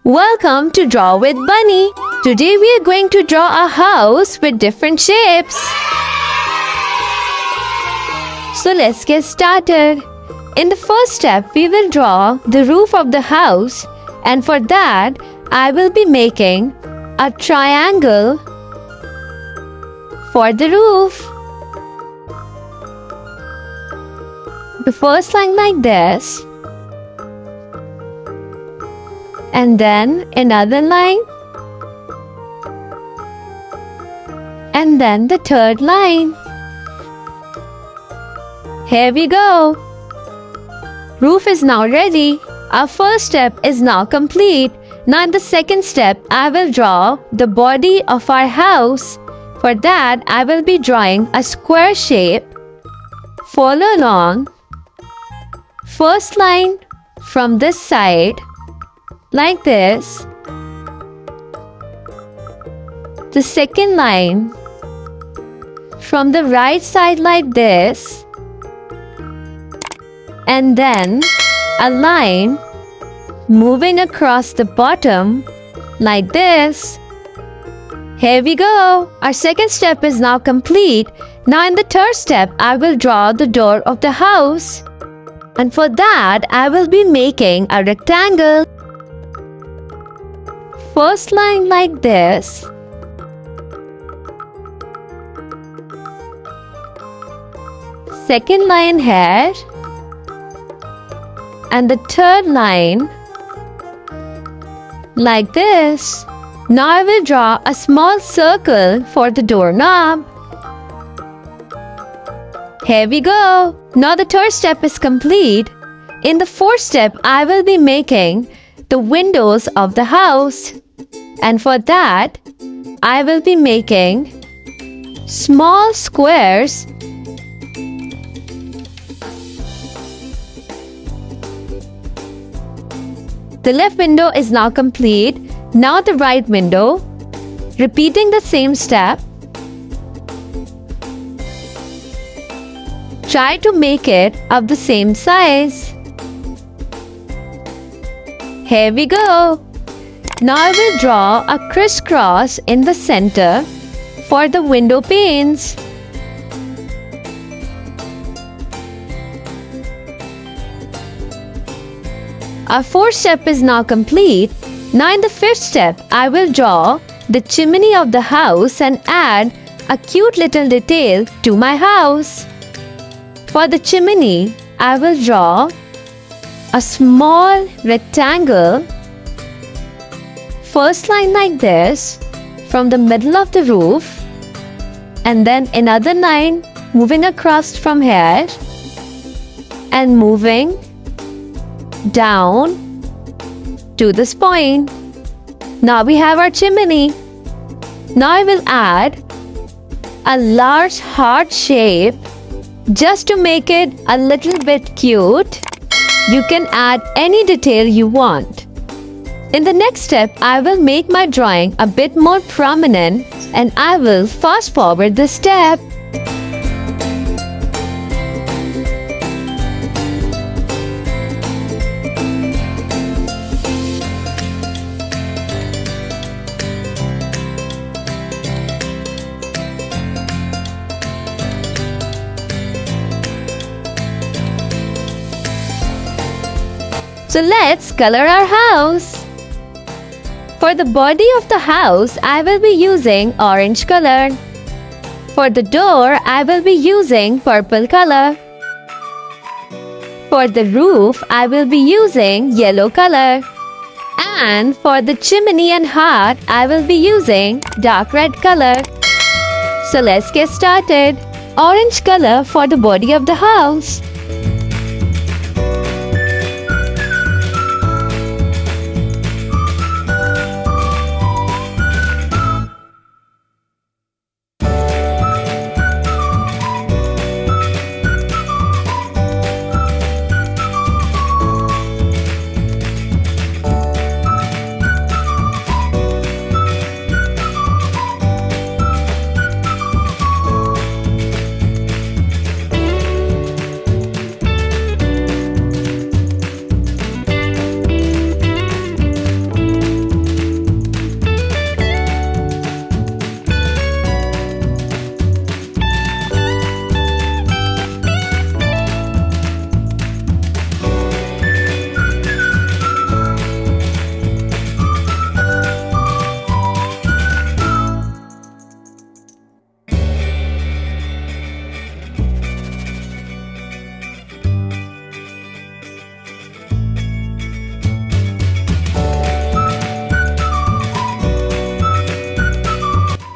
Welcome to Draw with Bunny. Today we are going to draw a house with different shapes. So let's get started. In the first step, we will draw the roof of the house, and for that, I will be making a triangle for the roof. The first line like this, and then another line, and then the third line. Here we go. Roof is now ready. Our first step is now complete. Now in the second step, I will draw the body of our house. For that, I will be drawing a square shape. Follow along. First line from this side, like this. The second line from the right side like this. And then a line moving across the bottom like this. Here we go. Our second step is now complete. Now in the third step, I will draw the door of the house. And for that, I will be making a rectangle. First line like this. Second line here. And the third line like this. Now I will draw a small circle for the doorknob. Here we go. Now the third step is complete. In the fourth step, I will be making the windows of the house. And for that, I will be making small squares. The left window is now complete. Now the right window. Repeating the same step. Try to make it of the same size. Here we go. Now I will draw a crisscross in the center for the window panes. Our fourth step is now complete. Now in the fifth step, I will draw the chimney of the house and add a cute little detail to my house. For the chimney, I will draw a small rectangle. First line like this from the middle of the roof, and then another line moving across from here and moving down to this point. Now we have our chimney. Now I will add a large heart shape just to make it a little bit cute. You can add any detail you want. In the next step, I will make my drawing a bit more prominent, and I will fast forward this step. So let's color our house. For the body of the house, I will be using orange color. For the door, I will be using purple color. For the roof, I will be using yellow color. And for the chimney and heart, I will be using dark red color. So let's get started. Orange color for the body of the house.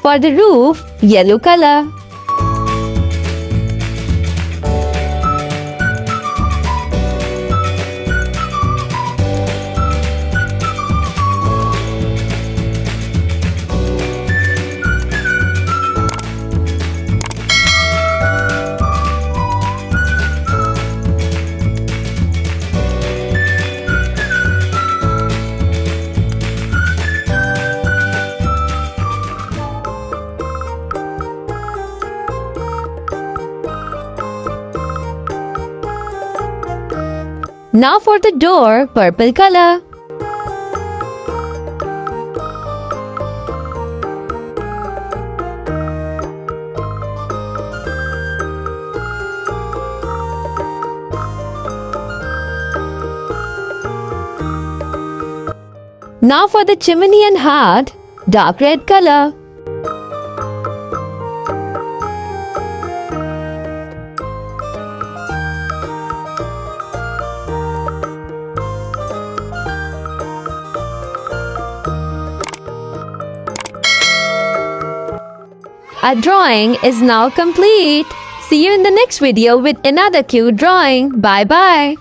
For the roof, yellow color. Now for the door, purple color. Now for the chimney and heart, dark red color. Our drawing is now complete. See you in the next video with another cute drawing. Bye bye.